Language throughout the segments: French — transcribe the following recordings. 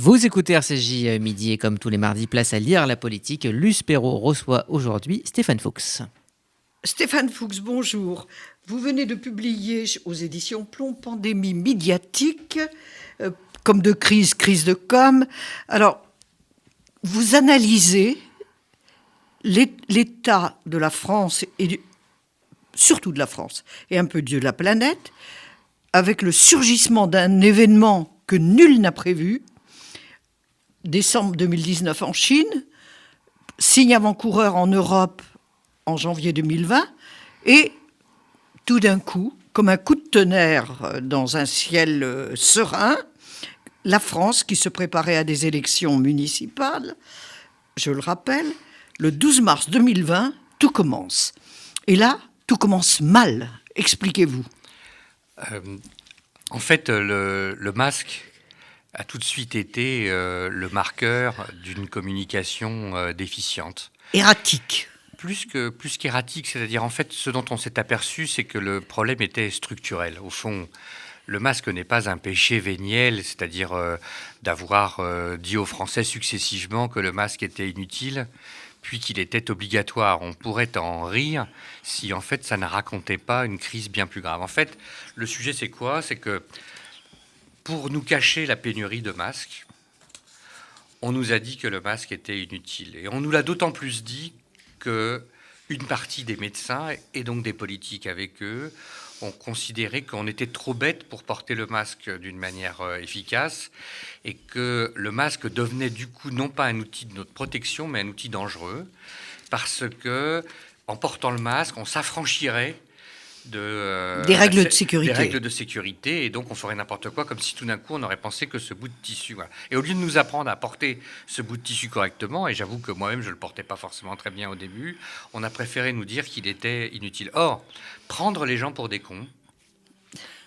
Vous écoutez RCJ midi et comme tous les mardis, place à lire la politique. Luce Perrault reçoit aujourd'hui Stéphane Fuchs. Stéphane Fuchs, bonjour. Vous venez de publier aux éditions Plomb Pandémie médiatique, comme de crise, crise de com'. Alors, vous analysez l'état de la France, et surtout de la France, et un peu de la planète, avec le surgissement d'un événement que nul n'a prévu, décembre 2019 en Chine, signe avant-coureur en Europe en janvier 2020, et tout d'un coup, comme un coup de tonnerre dans un ciel serein, la France, qui se préparait à des élections municipales, je le rappelle, le 12 mars 2020, tout commence. Et là, tout commence mal. Expliquez-vous. En fait, le masque a tout de suite été le marqueur d'une communication déficiente. Erratique. Plus qu'erratique, c'est-à-dire en fait, ce dont on s'est aperçu, c'est que le problème était structurel. Au fond, le masque n'est pas un péché véniel, c'est-à-dire d'avoir dit aux Français successivement que le masque était inutile, puis qu'il était obligatoire. On pourrait en rire si en fait ça ne racontait pas une crise bien plus grave. En fait, le sujet c'est quoi ? C'est que pour nous cacher la pénurie de masques, on nous a dit que le masque était inutile. Et on nous l'a d'autant plus dit qu'une partie des médecins, et donc des politiques avec eux, ont considéré qu'on était trop bête pour porter le masque d'une manière efficace, et que le masque devenait du coup non pas un outil de notre protection, mais un outil dangereux, parce que en portant le masque, on s'affranchirait des règles de sécurité. Des règles de sécurité, et donc on ferait n'importe quoi, comme si tout d'un coup on aurait pensé que ce bout de tissu... Voilà. Et au lieu de nous apprendre à porter ce bout de tissu correctement, et j'avoue que moi-même je ne le portais pas forcément très bien au début, on a préféré nous dire qu'il était inutile. Or, prendre les gens pour des cons,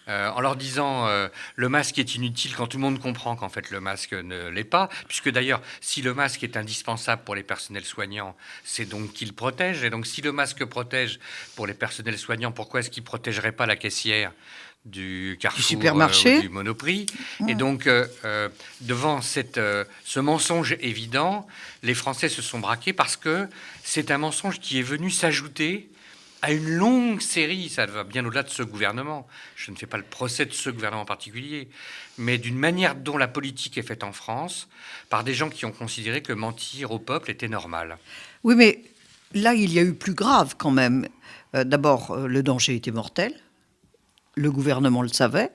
en leur disant le masque est inutile quand tout le monde comprend qu'en fait le masque ne l'est pas, puisque d'ailleurs si le masque est indispensable pour les personnels soignants, c'est donc qu'il protège, et donc si le masque protège pour les personnels soignants, pourquoi est-ce qu'il ne protégerait pas la caissière du Carrefour, du supermarché, du Monoprix? Et donc devant ce mensonge évident, les Français se sont braqués parce que c'est un mensonge qui est venu s'ajouter à une longue série, ça va bien au-delà de ce gouvernement. Je ne fais pas le procès de ce gouvernement en particulier, mais d'une manière dont la politique est faite en France, par des gens qui ont considéré que mentir au peuple était normal. Oui, mais là, il y a eu plus grave quand même. D'abord, le danger était mortel. Le gouvernement le savait.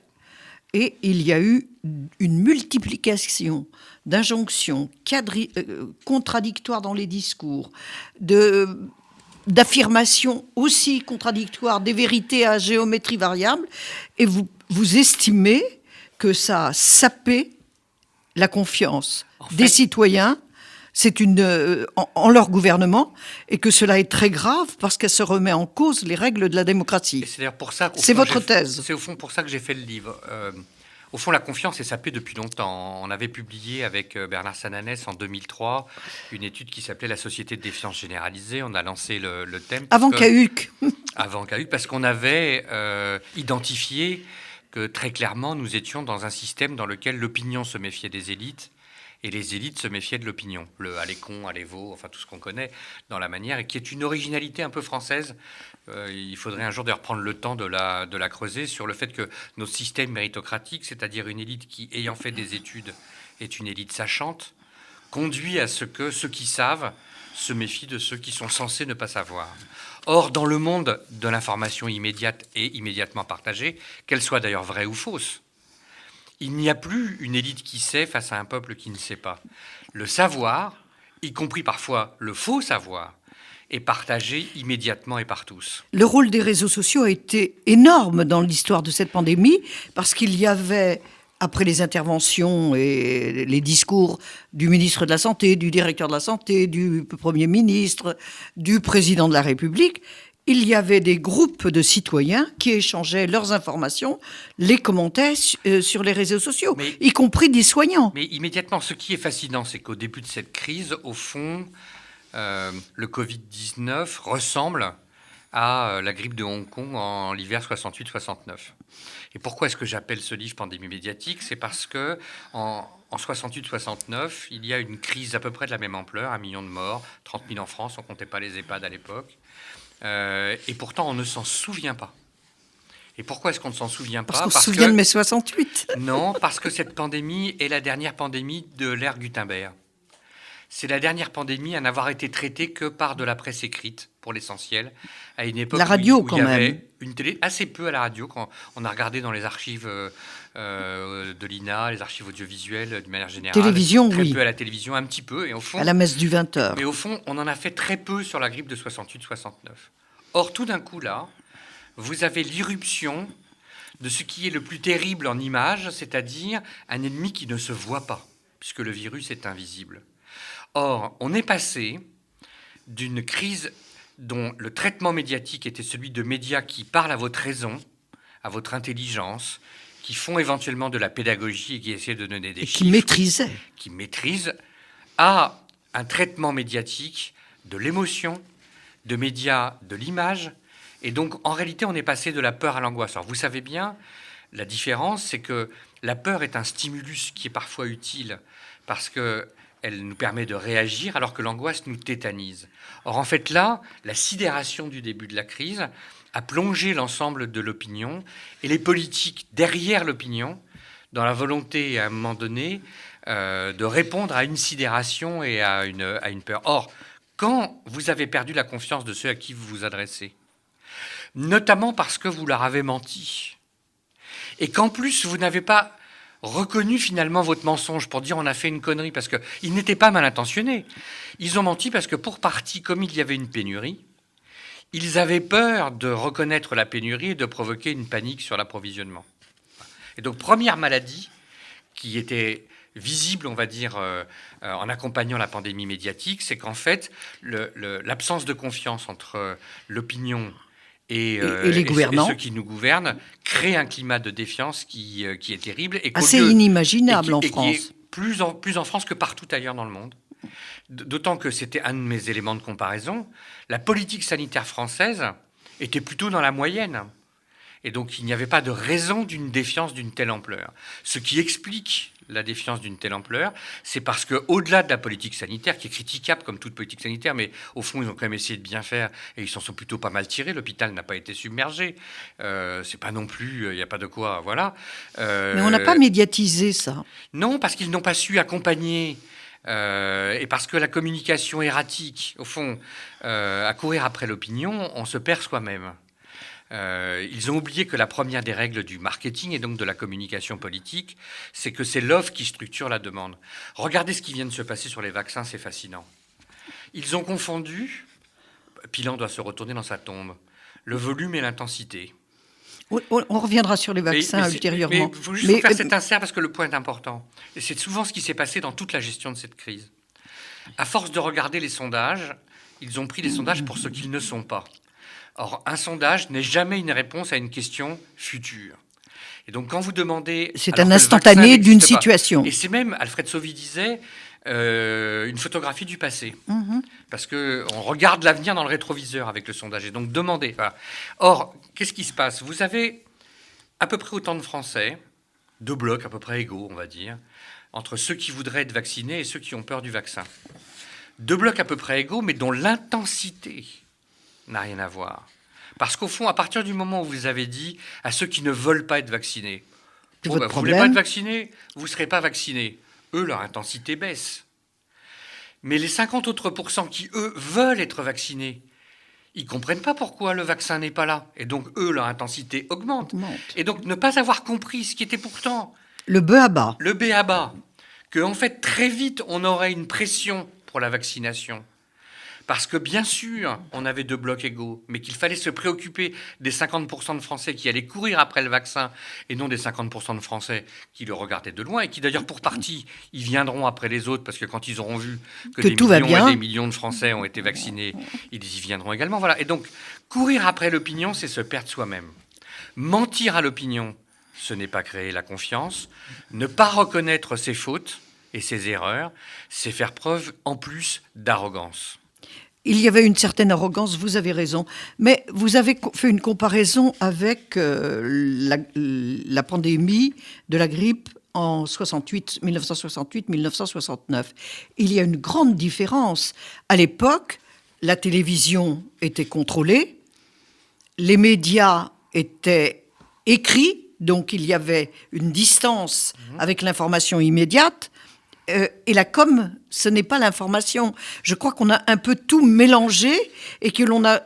Et il y a eu une multiplication d'injonctions contradictoires dans les discours, d'affirmations aussi contradictoires, des vérités à géométrie variable, et vous estimez que ça a sapé la confiance des citoyens en leur gouvernement, et que cela est très grave parce qu'elle se remet en cause les règles de la démocratie. C'est votre thèse. C'est au fond pour ça que j'ai fait le livre. Au fond, la confiance est sapée depuis longtemps. On avait publié avec Bernard Sananès en 2003 une étude qui s'appelait La société de défiance généralisée. On a lancé le thème. Avant Cahuc. Avant Cahuc, parce qu'on avait identifié que très clairement, nous étions dans un système dans lequel l'opinion se méfiait des élites et les élites se méfiaient de l'opinion. Le allez con, allez veau, enfin tout ce qu'on connaît dans la manière, et qui est une originalité un peu française. Il faudrait un jour d'ailleurs prendre le temps de la creuser sur le fait que notre système méritocratique, c'est-à-dire une élite qui, ayant fait des études, est une élite sachante, conduit à ce que ceux qui savent se méfient de ceux qui sont censés ne pas savoir. Or, dans le monde de l'information immédiate et immédiatement partagée, qu'elle soit d'ailleurs vraie ou fausse, il n'y a plus une élite qui sait face à un peuple qui ne sait pas. Le savoir, y compris parfois le faux savoir, est partagé immédiatement et par tous. Le rôle des réseaux sociaux a été énorme dans l'histoire de cette pandémie, parce qu'il y avait, après les interventions et les discours du ministre de la Santé, du directeur de la Santé, du Premier ministre, du président de la République, il y avait des groupes de citoyens qui échangeaient leurs informations, les commentaient sur les réseaux sociaux, y compris des soignants. Mais immédiatement, ce qui est fascinant, c'est qu'au début de cette crise, au fond, le Covid-19 ressemble à la grippe de Hong Kong en l'hiver 68-69. Et pourquoi est-ce que j'appelle ce livre Pandémie médiatique? C'est parce que en 68-69, il y a une crise à peu près de la même ampleur, 1 million de morts, 30 000 en France, on ne comptait pas les EHPAD à l'époque. Et pourtant, on ne s'en souvient pas. Et pourquoi est-ce qu'on ne s'en souvient pas? Parce qu'on se souvient de mai 68. Non, parce que cette pandémie est la dernière pandémie de l'ère Gutenberg. C'est la dernière pandémie à n'avoir été traitée que par de la presse écrite, pour l'essentiel, à une époque la radio, où il y quand avait même. une télé, assez peu à la radio, quand on a regardé dans les archives de l'INA, les archives audiovisuelles, de manière générale. Télévision, très oui. peu à la télévision, un petit peu, et au fond... À la messe du 20h. Mais au fond, on en a fait très peu sur la grippe de 68-69. Or, tout d'un coup, là, vous avez l'irruption de ce qui est le plus terrible en image, c'est-à-dire un ennemi qui ne se voit pas, puisque le virus est invisible. Or, on est passé d'une crise dont le traitement médiatique était celui de médias qui parlent à votre raison, à votre intelligence, qui font éventuellement de la pédagogie et qui essaient de donner des Et chiffres. Qui maîtrisent, à un traitement médiatique de l'émotion, de médias de l'image. Et donc, en réalité, on est passé de la peur à l'angoisse. Alors, vous savez bien, la différence, c'est que la peur est un stimulus qui est parfois utile parce qu'elle nous permet de réagir, alors que l'angoisse nous tétanise. Or, en fait, là, la sidération du début de la crise a plongé l'ensemble de l'opinion et les politiques derrière l'opinion dans la volonté, à un moment donné, de répondre à une sidération et à une peur. Or, quand vous avez perdu la confiance de ceux à qui vous vous adressez, notamment parce que vous leur avez menti, et qu'en plus, vous n'avez pas reconnu finalement votre mensonge pour dire on a fait une connerie, parce qu'ils n'étaient pas mal intentionnés. Ils ont menti parce que pour partie, comme il y avait une pénurie, ils avaient peur de reconnaître la pénurie et de provoquer une panique sur l'approvisionnement. Et donc, première maladie qui était visible, on va dire, en accompagnant la pandémie médiatique, c'est qu'en fait, l'absence de confiance entre l'opinion et les gouvernants, et ceux qui nous gouvernent crée un climat de défiance qui est terrible. Et assez inimaginable en France. Qui est plus en France que partout ailleurs dans le monde. D'autant que c'était un de mes éléments de comparaison. La politique sanitaire française était plutôt dans la moyenne. Et donc, il n'y avait pas de raison d'une défiance d'une telle ampleur. Ce qui explique la défiance d'une telle ampleur, c'est parce qu'au-delà de la politique sanitaire, qui est critiquable comme toute politique sanitaire, mais au fond, ils ont quand même essayé de bien faire et ils s'en sont plutôt pas mal tirés. L'hôpital n'a pas été submergé. C'est pas non plus... Il n'y a pas de quoi... Voilà. Mais on n'a pas médiatisé ça. Non, parce qu'ils n'ont pas su accompagner... et parce que la communication erratique, au fond, à courir après l'opinion, on se perd soi-même. Ils ont oublié que la première des règles du marketing et donc de la communication politique, c'est que c'est l'offre qui structure la demande. Regardez ce qui vient de se passer sur les vaccins, c'est fascinant. Ils ont confondu, Pilan doit se retourner dans sa tombe, le volume et l'intensité. On reviendra sur les vaccins ultérieurement. Mais il faut juste faire cet insert parce que le point est important. Et c'est souvent ce qui s'est passé dans toute la gestion de cette crise. À force de regarder les sondages, ils ont pris les sondages pour ce qu'ils ne sont pas. Or, un sondage n'est jamais une réponse à une question future. Et donc, quand vous demandez... C'est un instantané d'une situation. Et c'est même, Alfred Sauvy disait, une photographie du passé. Parce qu'on regarde l'avenir dans le rétroviseur avec le sondage. Et donc, demandez. Voilà. Or, qu'est-ce qui se passe? Vous avez à peu près autant de Français, deux blocs à peu près égaux, on va dire, entre ceux qui voudraient être vaccinés et ceux qui ont peur du vaccin. Deux blocs à peu près égaux, mais dont l'intensité n'a rien à voir. Parce qu'au fond, à partir du moment où vous avez dit à ceux qui ne veulent pas être vaccinés, vous ne voulez pas être vaccinés, vous ne serez pas vaccinés. Eux, leur intensité baisse. Mais les 50 autres % qui, eux, veulent être vaccinés, ils ne comprennent pas pourquoi le vaccin n'est pas là. Et donc, eux, leur intensité augmente. Et donc, ne pas avoir compris ce qui était pourtant... Le b.a.-ba. Le b.a.-ba. Qu'en fait, très vite, on aurait une pression pour la vaccination. Parce que bien sûr, on avait deux blocs égaux, mais qu'il fallait se préoccuper des 50% de Français qui allaient courir après le vaccin et non des 50% de Français qui le regardaient de loin et qui d'ailleurs pour partie, ils viendront après les autres parce que quand ils auront vu que des millions et des millions de Français ont été vaccinés, ils y viendront également. Voilà. Et donc, courir après l'opinion, c'est se perdre soi-même. Mentir à l'opinion, ce n'est pas créer la confiance. Ne pas reconnaître ses fautes et ses erreurs, c'est faire preuve en plus d'arrogance. il y avait une certaine arrogance, vous avez raison. Mais vous avez fait une comparaison avec la pandémie de la grippe en 1968-1969. Il y a une grande différence. À l'époque, la télévision était contrôlée, les médias étaient écrits, donc il y avait une distance avec l'information immédiate. Et la com, ce n'est pas l'information. Je crois qu'on a un peu tout mélangé et que on a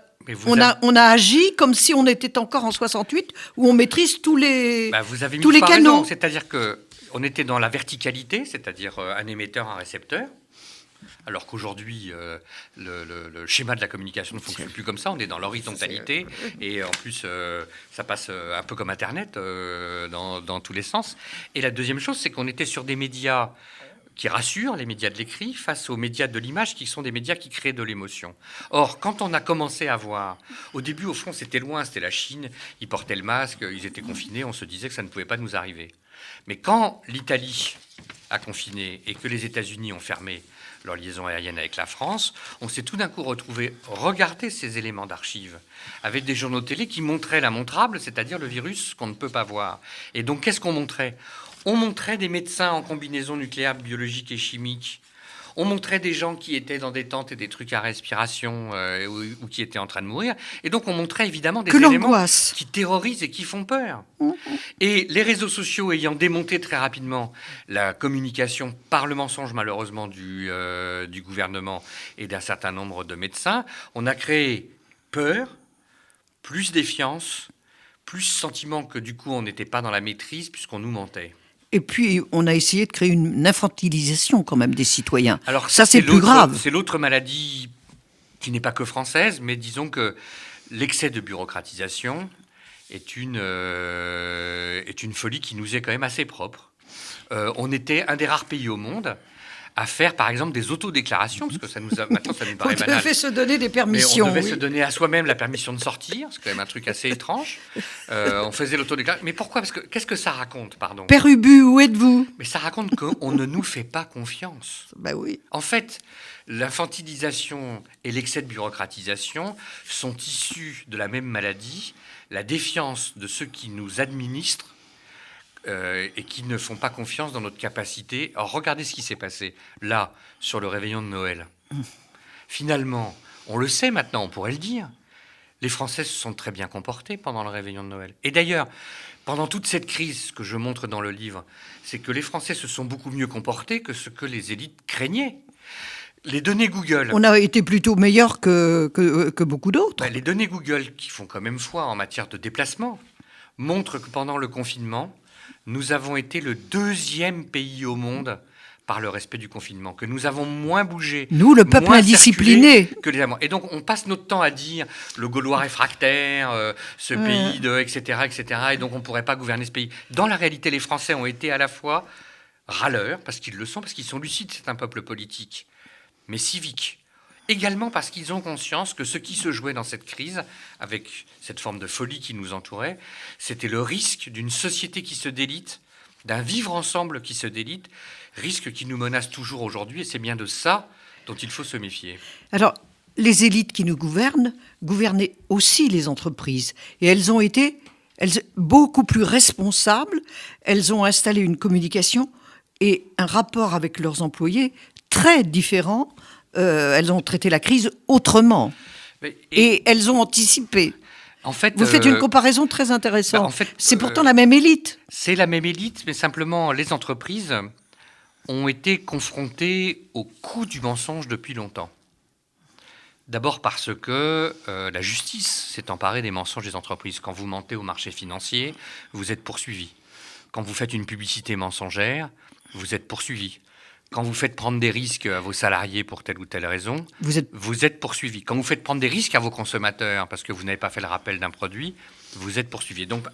agi comme si on était encore en 68, où on maîtrise tous les, vous avez mis tous les canaux. C'est-à-dire qu'on était dans la verticalité, c'est-à-dire un émetteur, un récepteur. Alors qu'aujourd'hui, le schéma de la communication ne fonctionne plus comme ça. On est dans l'horizontalité. Et en plus, ça passe un peu comme Internet dans tous les sens. Et la deuxième chose, c'est qu'on était sur des médias qui rassurent, les médias de l'écrit, face aux médias de l'image, qui sont des médias qui créent de l'émotion. Or, quand on a commencé à voir, au début, au fond, c'était loin, c'était la Chine, ils portaient le masque, ils étaient confinés, on se disait que ça ne pouvait pas nous arriver. Mais quand l'Italie a confiné et que les États-Unis ont fermé leur liaison aérienne avec la France, on s'est tout d'un coup retrouvé regarder ces éléments d'archives avec des journaux télé qui montraient l'immontrable, c'est-à-dire le virus qu'on ne peut pas voir. Et donc, qu'est-ce qu'on montrait ? On montrait des médecins en combinaison nucléaire, biologique et chimique. On montrait des gens qui étaient dans des tentes et des trucs à respiration ou qui étaient en train de mourir. Et donc, on montrait évidemment des éléments qui terrorisent et qui font peur. Et les réseaux sociaux ayant démonté très rapidement la communication par le mensonge, malheureusement, du gouvernement et d'un certain nombre de médecins, on a créé peur, plus défiance, plus sentiment que du coup, on n'était pas dans la maîtrise puisqu'on nous mentait. Et puis, on a essayé de créer une infantilisation quand même des citoyens. Alors ça, c'est plus grave. C'est l'autre maladie qui n'est pas que française, mais disons que l'excès de bureaucratisation est une folie qui nous est quand même assez propre. On était un des rares pays au monde à faire, par exemple, des autodéclarations, parce que maintenant, ça nous paraît banal. On devait se donner des permissions. Mais on devait se donner à soi-même la permission de sortir, c'est quand même un truc assez étrange. On faisait l'autodéclaration. Mais pourquoi ? Parce que qu'est-ce que ça raconte, pardon ? Père Ubu, où êtes-vous ? Mais ça raconte qu'on ne nous fait pas confiance. Ben oui. En fait, l'infantilisation et l'excès de bureaucratisation sont issus de la même maladie, la défiance de ceux qui nous administrent, et qui ne font pas confiance dans notre capacité. Alors, regardez ce qui s'est passé là, sur le réveillon de Noël. Finalement, on le sait maintenant, on pourrait le dire, les Français se sont très bien comportés pendant le réveillon de Noël. Et d'ailleurs, pendant toute cette crise que je montre dans le livre, c'est que les Français se sont beaucoup mieux comportés que ce que les élites craignaient. Les données Google... On a été plutôt meilleurs que beaucoup d'autres. Les données Google, qui font quand même foi en matière de déplacement, montrent que pendant le confinement, nous avons été le 2e pays au monde par le respect du confinement, que nous avons moins bougé, nous, le peuple indiscipliné, que les Allemands. Et donc, on passe notre temps à dire le Gaulois réfractaire, ce pays de, etc., etc. Et donc, on ne pourrait pas gouverner ce pays. Dans la réalité, les Français ont été à la fois râleurs, parce qu'ils le sont, parce qu'ils sont lucides, c'est un peuple politique, mais civique. Également parce qu'ils ont conscience que ce qui se jouait dans cette crise, avec cette forme de folie qui nous entourait, c'était le risque d'une société qui se délite, d'un vivre ensemble qui se délite, risque qui nous menace toujours aujourd'hui, et c'est bien de ça dont il faut se méfier. Alors, les élites qui nous gouvernaient aussi les entreprises, et elles ont été beaucoup plus responsables, elles ont installé une communication et un rapport avec leurs employés très différent. Elles ont traité la crise autrement. Et elles ont anticipé. En fait, vous faites une comparaison très intéressante. En fait, c'est pourtant la même élite. C'est la même élite, mais simplement les entreprises ont été confrontées au coût du mensonge depuis longtemps. D'abord parce que la justice s'est emparée des mensonges des entreprises. Quand vous mentez au marché financier, vous êtes poursuivi. Quand vous faites une publicité mensongère, vous êtes poursuivi. Quand vous faites prendre des risques à vos salariés pour telle ou telle raison, vous êtes poursuivi. Quand vous faites prendre des risques à vos consommateurs parce que vous n'avez pas fait le rappel d'un produit, vous êtes poursuivi. Donc,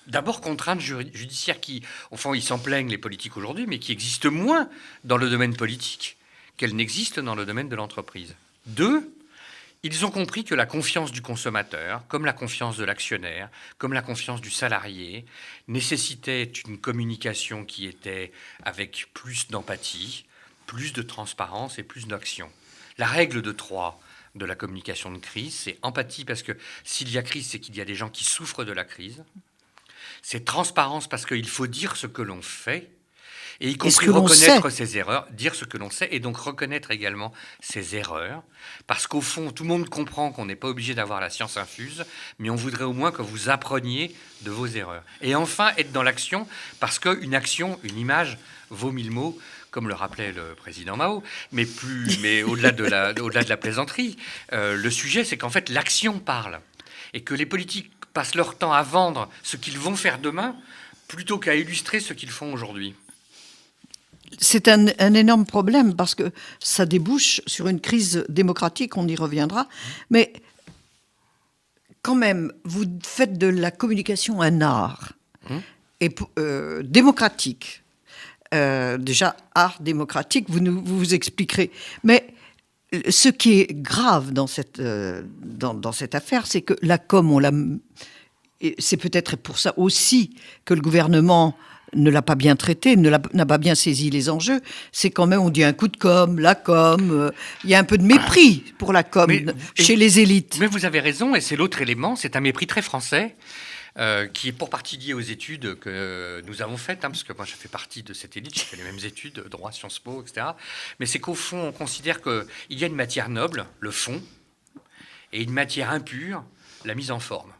d'abord, contrainte judiciaire qui, au fond, ils s'en plaignent, les politiques aujourd'hui, mais qui existe moins dans le domaine politique qu'elle n'existe dans le domaine de l'entreprise. 2, ils ont compris que la confiance du consommateur, comme la confiance de l'actionnaire, comme la confiance du salarié, nécessitait une communication qui était avec plus d'empathie, plus de transparence et plus d'action. La règle de 3 de la communication de crise. C'est empathie parce que s'il y a crise, c'est qu'il y a des gens qui souffrent de la crise. C'est transparence parce qu'il faut dire ce que l'on fait. Et y compris reconnaître ses erreurs, dire ce que l'on sait, et donc reconnaître également ses erreurs. Parce qu'au fond, tout le monde comprend qu'on n'est pas obligé d'avoir la science infuse, mais on voudrait au moins que vous appreniez de vos erreurs. Et enfin, être dans l'action, parce qu'une action, une image, vaut 1000 mots, comme le rappelait le président Mao. Mais au-delà de la plaisanterie, le sujet, c'est qu'en fait, l'action parle. Et que les politiques passent leur temps à vendre ce qu'ils vont faire demain, plutôt qu'à illustrer ce qu'ils font aujourd'hui. C'est un énorme problème parce que ça débouche sur une crise démocratique, on y reviendra. Mais quand même, vous faites de la communication un art et démocratique. Déjà, art démocratique, vous expliquerez. Mais ce qui est grave dans cette affaire, c'est que la com, c'est peut-être pour ça aussi que le gouvernement ne l'a pas bien traité, n'a pas bien saisi les enjeux. C'est quand même, on dit un coup de com', la com'. Il y a un peu de mépris pour la com' chez les élites. Mais vous avez raison, et c'est l'autre élément, c'est un mépris très français, qui est pour partie lié aux études que nous avons faites, parce que moi je fais partie de cette élite, j'ai fait les mêmes études, droit, Sciences Po, etc. Mais c'est qu'au fond, on considère qu'il y a une matière noble, le fond, et une matière impure, la mise en forme.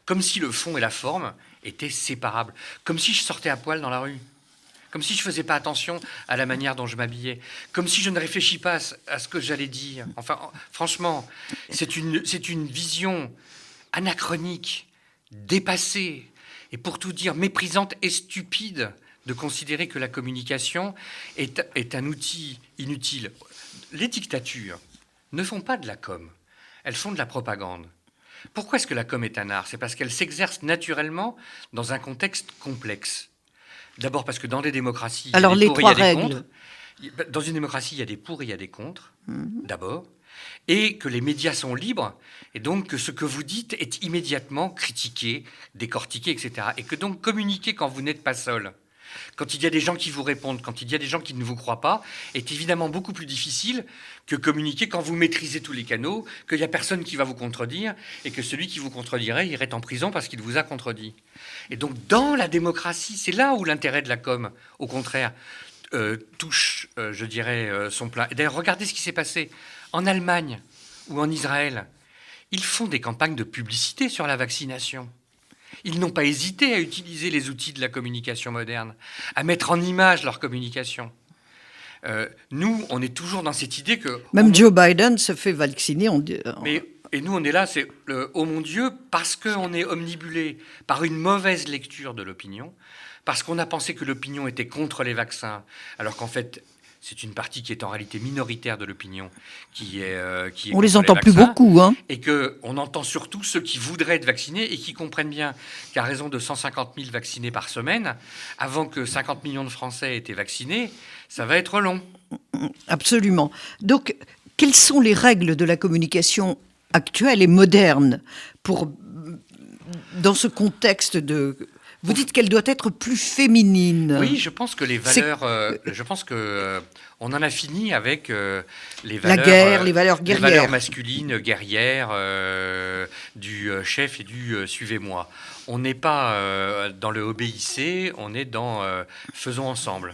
Comme si le fond et la forme étaient séparables. Comme si je sortais à poil dans la rue. Comme si je ne faisais pas attention à la manière dont je m'habillais. Comme si je ne réfléchis pas à ce que j'allais dire. Enfin, franchement, c'est une vision anachronique, dépassée, et pour tout dire, méprisante et stupide de considérer que la communication est un outil inutile. Les dictatures ne font pas de la com', elles font de la propagande. Pourquoi est-ce que la com est un art ? C'est parce qu'elle s'exerce naturellement dans un contexte complexe. D'abord parce que dans des démocraties, il y a des pour et il y a des contre. Dans une démocratie, il y a des pour et il y a des contre, d'abord. Et que les médias sont libres, et donc que ce que vous dites est immédiatement critiqué, décortiqué, etc. Et que donc communiquer quand vous n'êtes pas seul, quand il y a des gens qui vous répondent, quand il y a des gens qui ne vous croient pas, est évidemment beaucoup plus difficile que communiquer quand vous maîtrisez tous les canaux, qu'il n'y a personne qui va vous contredire, et que celui qui vous contredirait irait en prison parce qu'il vous a contredit. Et donc, dans la démocratie, c'est là où l'intérêt de la com, au contraire, touche, je dirais, son plein. Et d'ailleurs, regardez ce qui s'est passé en Allemagne ou en Israël. Ils font des campagnes de publicité sur la vaccination. Ils n'ont pas hésité à utiliser les outils de la communication moderne, à mettre en image leur communication. Nous, on est toujours dans cette idée que... Même Joe Biden se fait vacciner. Et nous, on est là, c'est oh mon Dieu, parce qu'on est omnibulé par une mauvaise lecture de l'opinion, parce qu'on a pensé que l'opinion était contre les vaccins, alors qu'en fait... c'est une partie qui est en réalité minoritaire de l'opinion, qui est on les entend plus beaucoup, hein. Et qu'on entend surtout ceux qui voudraient être vaccinés et qui comprennent bien qu'à raison de 150 000 vaccinés par semaine, avant que 50 millions de Français aient été vaccinés, ça va être long. Absolument. Donc, quelles sont les règles de la communication actuelle et moderne dans ce contexte de... Vous dites qu'elle doit être plus féminine. Oui, je pense que les valeurs... je pense que on en a fini avec les valeurs... La guerre, les valeurs guerrières. Les valeurs masculines, guerrières, du chef et du suivez-moi. On n'est pas dans le obéissez, on est dans faisons ensemble.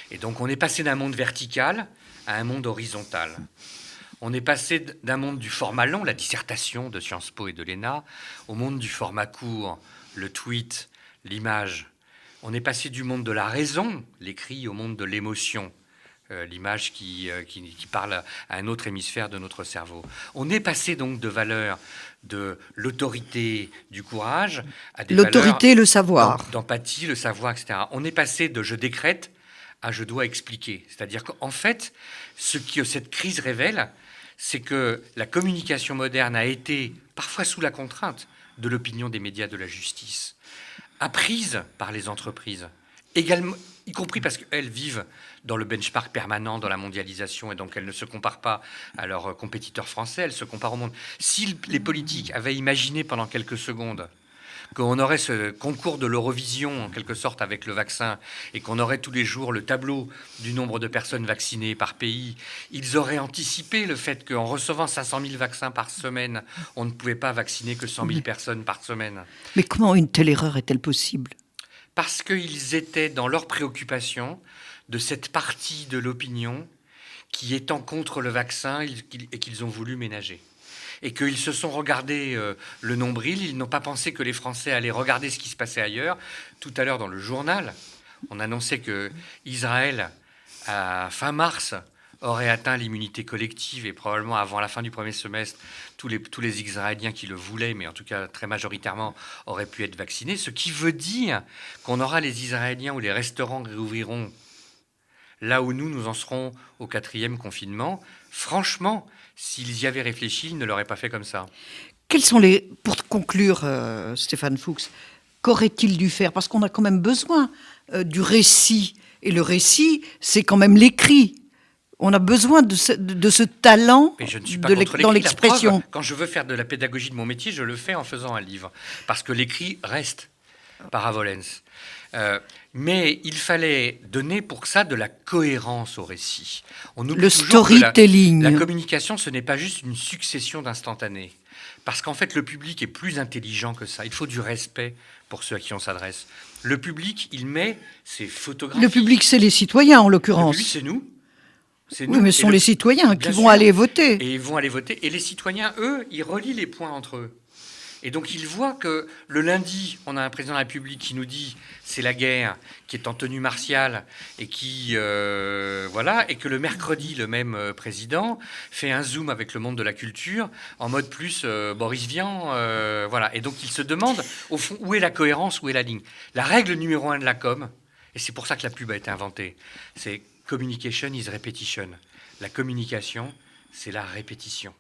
Et donc on est passé d'un monde vertical à un monde horizontal. On est passé d'un monde du format long, la dissertation de Sciences Po et de l'ENA, au monde du format court, le tweet, l'image. On est passé du monde de la raison, l'écrit, au monde de l'émotion, l'image qui parle à un autre hémisphère de notre cerveau. On est passé donc de valeurs de l'autorité, du courage, à des l'autorité, valeurs le savoir, d'empathie, le savoir, etc. On est passé de je décrète à je dois expliquer. C'est-à-dire qu'en fait, ce que cette crise révèle, c'est que la communication moderne a été, parfois sous la contrainte de l'opinion des médias, de la justice, apprise par les entreprises, également, y compris parce qu'elles vivent dans le benchmark permanent, dans la mondialisation, et donc elles ne se comparent pas à leurs compétiteurs français, elles se comparent au monde. Si les politiques avaient imaginé pendant quelques secondes qu'on aurait ce concours de l'Eurovision, en quelque sorte, avec le vaccin, et qu'on aurait tous les jours le tableau du nombre de personnes vaccinées par pays, ils auraient anticipé le fait qu'en recevant 500 000 vaccins par semaine, on ne pouvait pas vacciner que 100 000 personnes par semaine. Mais comment une telle erreur est-elle possible ? Parce qu'ils étaient dans leur préoccupation de cette partie de l'opinion qui étant contre le vaccin et qu'ils ont voulu ménager. Et qu'ils se sont regardés le nombril, ils n'ont pas pensé que les Français allaient regarder ce qui se passait ailleurs. Tout à l'heure, dans le journal, on annonçait que Israël, à fin mars, aurait atteint l'immunité collective et probablement avant la fin du premier semestre, tous les Israéliens qui le voulaient, mais en tout cas très majoritairement, auraient pu être vaccinés. Ce qui veut dire qu'on aura les Israéliens où les restaurants réouvriront là où nous en serons au 4e confinement. Franchement, s'ils y avaient réfléchi, ils ne l'auraient pas fait comme ça. Pour conclure, Stéphane Fuchs, qu'aurait-il dû faire ? Parce qu'on a quand même besoin du récit. Et le récit, c'est quand même l'écrit. On a besoin de ce talent dans l'expression. Quand je veux faire de la pédagogie de mon métier, je le fais en faisant un livre. Parce que l'écrit reste paravolens. Mais il fallait donner pour ça de la cohérence au récit. Le storytelling. La communication, ce n'est pas juste une succession d'instantanés. Parce qu'en fait, le public est plus intelligent que ça. Il faut du respect pour ceux à qui on s'adresse. Le public, il met ses photographies. Le public, c'est les citoyens, en l'occurrence. Le public, c'est nous. Oui, mais ce sont les citoyens qui vont aller voter. Et ils vont aller voter. Et les citoyens, eux, ils relient les points entre eux. Et donc, ils voient que le lundi, on a un président de la République qui nous dit c'est la guerre, qui est en tenue martiale, et qui et que le mercredi, le même président fait un zoom avec le monde de la culture en mode plus Boris Vian, voilà. Et donc, ils se demandent au fond où est la cohérence, où est la ligne. La règle numéro 1 de la com, et c'est pour ça que la pub a été inventée, c'est communication is repetition. La communication, c'est la répétition.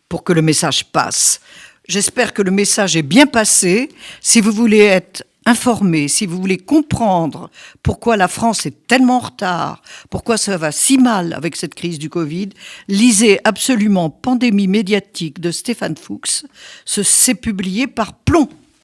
Pour que le message passe. J'espère que le message est bien passé. Si vous voulez être informé, si vous voulez comprendre pourquoi la France est tellement en retard, pourquoi ça va si mal avec cette crise du Covid, lisez absolument Pandémie médiatique de Stéphane Fuchs. C'est publié par Plomb.